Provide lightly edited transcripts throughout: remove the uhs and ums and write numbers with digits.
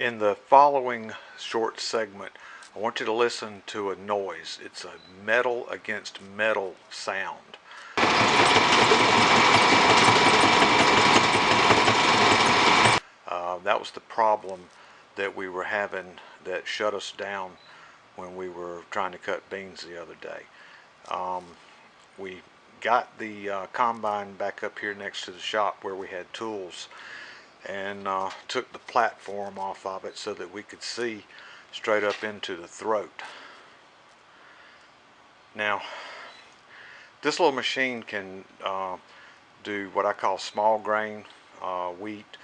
In the following short segment, I want you to listen to a noise. It's a metal against metal sound. That was the problem that we were having that shut us down when we were trying to cut beans the other day. We got the combine back up here next to the shop where we had tools, and took the platform off of it so that we could see straight up into the throat. Now, this little machine can do what I call small grain wheat,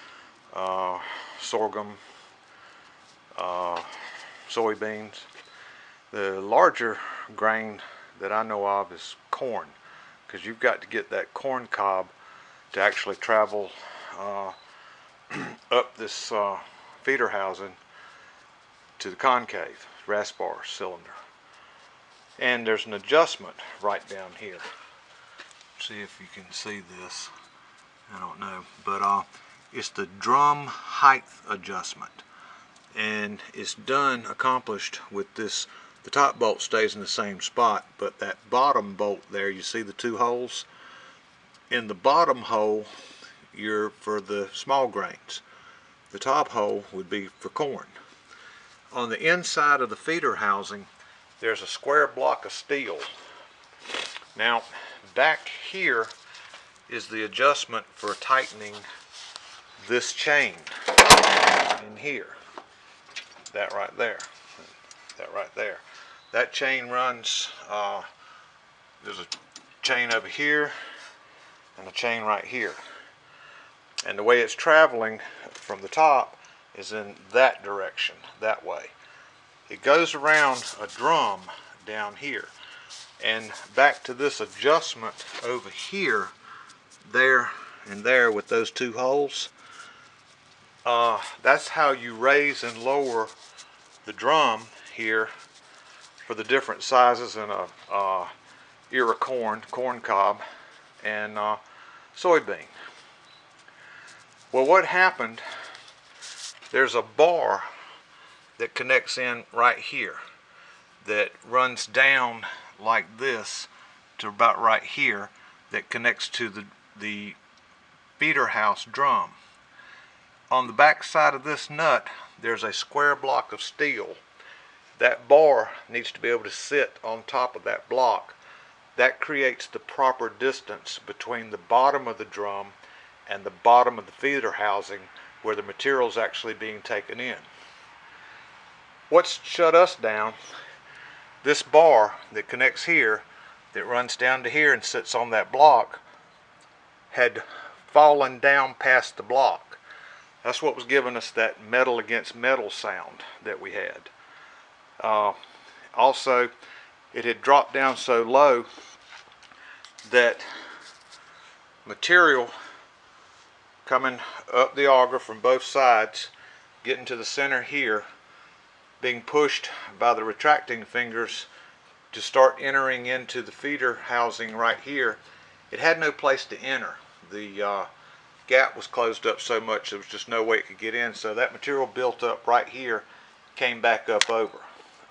sorghum, soybeans. The larger grain that I know of is corn, because you've got to get that corn cob to actually travel up this feeder housing to the concave rasbar cylinder. And there's an adjustment right down here. See if you can see this. I don't know, but it's the drum height adjustment, and it's accomplished with this. The top bolt stays in the same spot, but that bottom bolt there, you see the two holes? In the bottom hole, you're for the small grains. The top hole would be for corn. On the inside of the feeder housing, there's a square block of steel. Now, back here is the adjustment for tightening this chain in here. That right there. That right there. That chain runs, there's a chain over here and a chain right here. And the way it's traveling from the top is in that direction, that way. It goes around a drum down here. And back to this adjustment over here, there and there with those two holes. That's how you raise and lower the drum here for the different sizes in a ear of corn cob, and soybean. Well, what happened, there's a bar that connects in right here that runs down like this to about right here, that connects to the feeder house drum. On the back side of this nut, there's a square block of steel. That bar needs to be able to sit on top of that block. That creates the proper distance between the bottom of the drum and the bottom of the feeder housing where the material is actually being taken in. What's shut us down, this bar that connects here, that runs down to here and sits on that block, had fallen down past the block. That's what was giving us that metal against metal sound that we had. Also, it had dropped down so low that material coming up the auger from both sides, getting to the center here, being pushed by the retracting fingers to start entering into the feeder housing right here, it had no place to enter. The gap was closed up so much there was just no way it could get in, so that material built up right here, came back up over.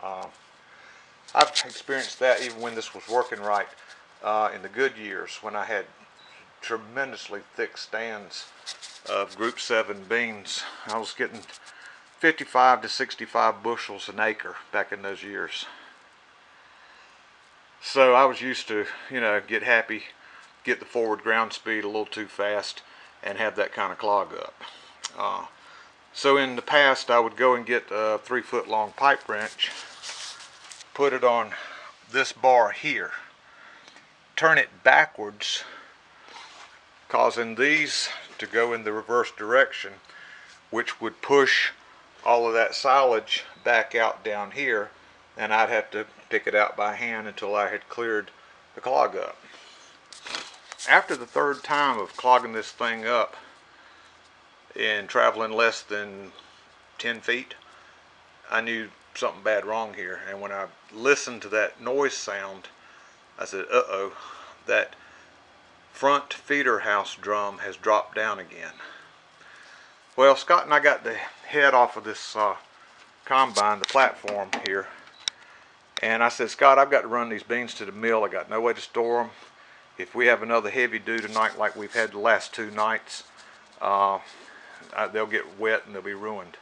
I've experienced that even when this was working right in the good years, when I had tremendously thick stands of Group 7 beans. I was getting 55 to 65 bushels an acre back in those years. So I was used to, get happy, get the forward ground speed a little too fast, and have that kind of clog up. So in the past, I would go and get a 3-foot long pipe wrench, put it on this bar here, turn it backwards, causing these to go in the reverse direction, which would push all of that silage back out down here, and I'd have to pick it out by hand until I had cleared the clog up. After the third time of clogging this thing up and traveling less than 10 feet, I knew something bad wrong here. And when I listened to that noise sound, I said, uh-oh, that front feeder house drum has dropped down again. Well, Scott and I got the head off of this combine, the platform here, and I said, Scott, I've got to run these beans to the mill. I got no way to store them. If we have another heavy dew tonight like we've had the last 2 nights, they'll get wet and they'll be ruined.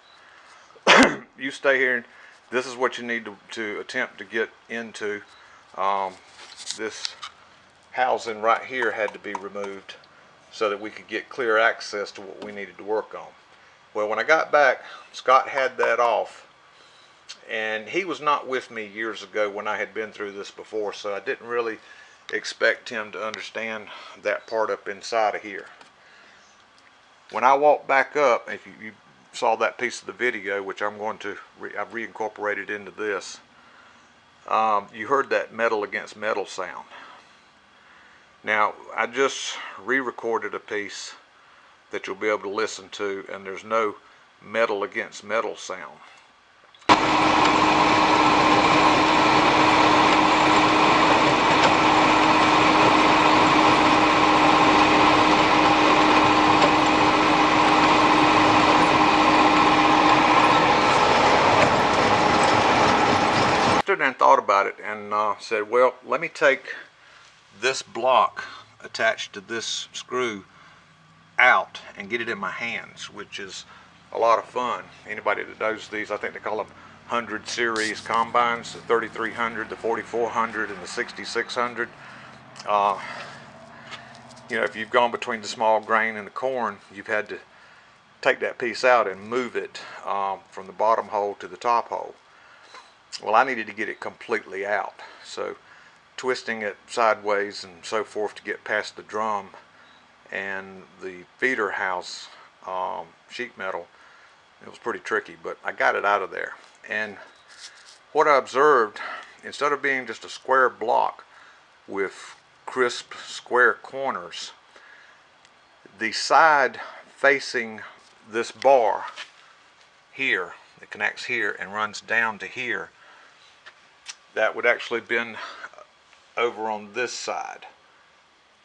You stay here, and this is what you need to attempt to get into. This housing right here had to be removed so that we could get clear access to what we needed to work on. Well, when I got back, Scott had that off, and he was not with me years ago when I had been through this before, so I didn't really expect him to understand that part up inside of here. When I walked back up, if you saw that piece of the video, which I'm going to I've reincorporated into this, you heard that metal against metal sound. Now, I just re-recorded a piece that you'll be able to listen to, and there's no metal against metal sound. And thought about it and said, well, let me take this block attached to this screw out and get it in my hands, which is a lot of fun. Anybody that knows these, I think they call them 100 series combines, the 3300, the 4400, and the 6600. You know, if you've gone between the small grain and the corn, you've had to take that piece out and move it from the bottom hole to the top hole. Well, I needed to get it completely out, so twisting it sideways and so forth to get past the drum and the feeder house sheet metal, it was pretty tricky, but I got it out of there. And what I observed, instead of being just a square block with crisp square corners, the side facing this bar here that connects here and runs down to here, that would actually been over on this side,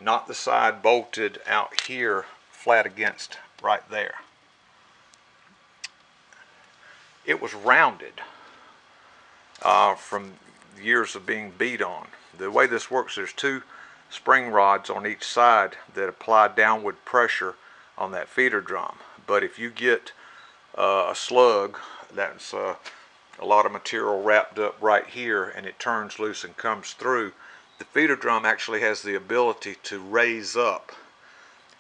not the side bolted out here flat against right there. It was rounded from years of being beat on. The way this works, there's 2 spring rods on each side that apply downward pressure on that feeder drum. But if you get a slug, that's a lot of material wrapped up right here, and it turns loose and comes through, the feeder drum actually has the ability to raise up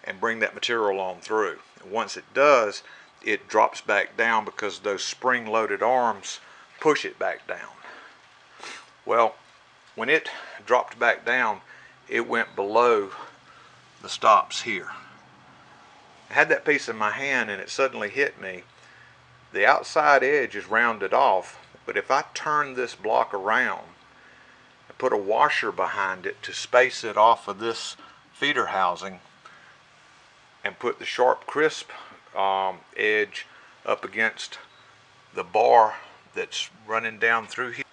and bring that material on through. And once it does, it drops back down because those spring-loaded arms push it back down. Well, when it dropped back down, it went below the stops here. I had that piece in my hand and it suddenly hit me. The outside edge is rounded off, but if I turn this block around and put a washer behind it to space it off of this feeder housing and put the sharp crisp edge up against the bar that's running down through here,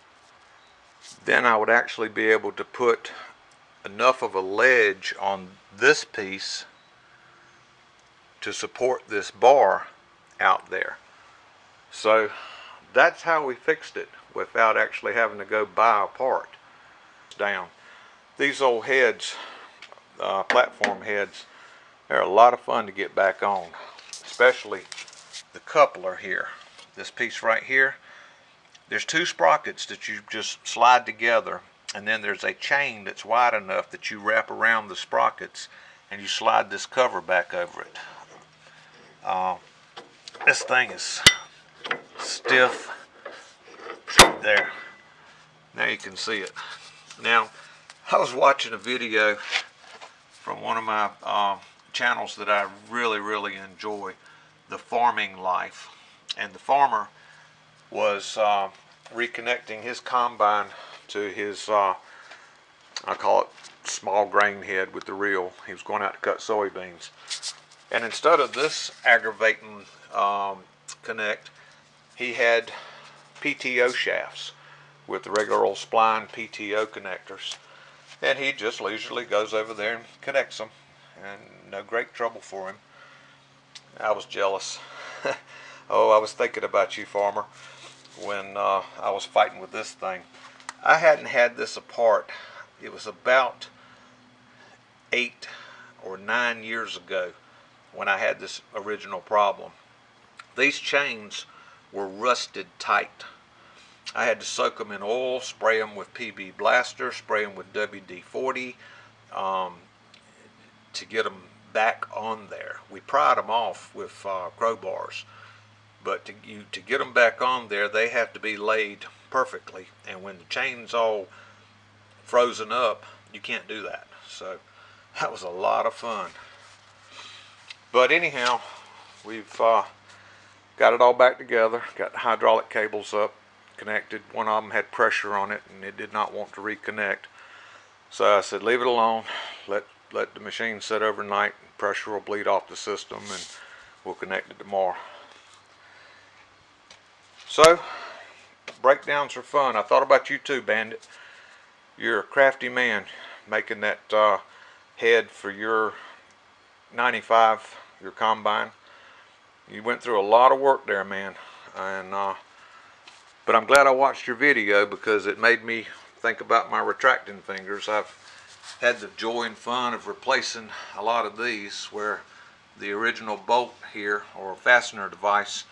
then I would actually be able to put enough of a ledge on this piece to support this bar out there. So that's how we fixed it without actually having to go buy a part. Down. These old heads, platform heads, they're a lot of fun to get back on, especially the coupler here. This piece right here, there's 2 sprockets that you just slide together, and then there's a chain that's wide enough that you wrap around the sprockets and you slide this cover back over it. This thing is stiff. There. Now you can see it. Now, I was watching a video from one of my channels that I really enjoy, The Farming Life, and the farmer was reconnecting his combine to his I call it small grain head with the reel. He was going out to cut soybeans, and instead of this aggravating connect, he had PTO shafts with the regular old spline PTO connectors, and he just leisurely goes over there and connects them, and no great trouble for him. I was jealous. Oh, I was thinking about you, farmer, when I was fighting with this thing. I hadn't had this apart. It was about 8 or 9 years ago when I had this original problem. These chains were rusted tight. I had to soak them in oil, spray them with PB Blaster, spray them with WD-40 to get them back on there. We pried them off with crowbars, but to get them back on there, they have to be laid perfectly. And when the chain's all frozen up, you can't do that. So that was a lot of fun. But anyhow, we've got it all back together. Got the hydraulic cables up, connected. One of them had pressure on it and it did not want to reconnect. So I said, leave it alone. Let the machine sit overnight. Pressure will bleed off the system and we'll connect it tomorrow. So, breakdowns are fun. I thought about you too, Bandit. You're a crafty man making that head for your 95, your combine. You went through a lot of work there, man. And but I'm glad I watched your video because it made me think about my retracting fingers. I've had the joy and fun of replacing a lot of these where the original bolt here or fastener device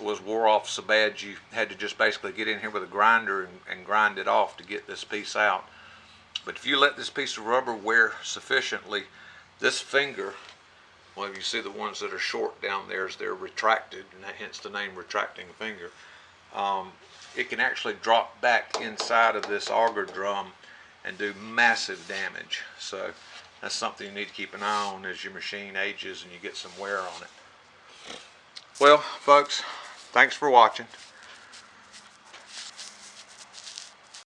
was wore off so bad you had to just basically get in here with a grinder and grind it off to get this piece out. But if you let this piece of rubber wear sufficiently, this finger, well, you see the ones that are short down there as they're retracted, and hence the name retracting finger, it can actually drop back inside of this auger drum and do massive damage. So that's something you need to keep an eye on as your machine ages and you get some wear on it. Well, folks, thanks for watching.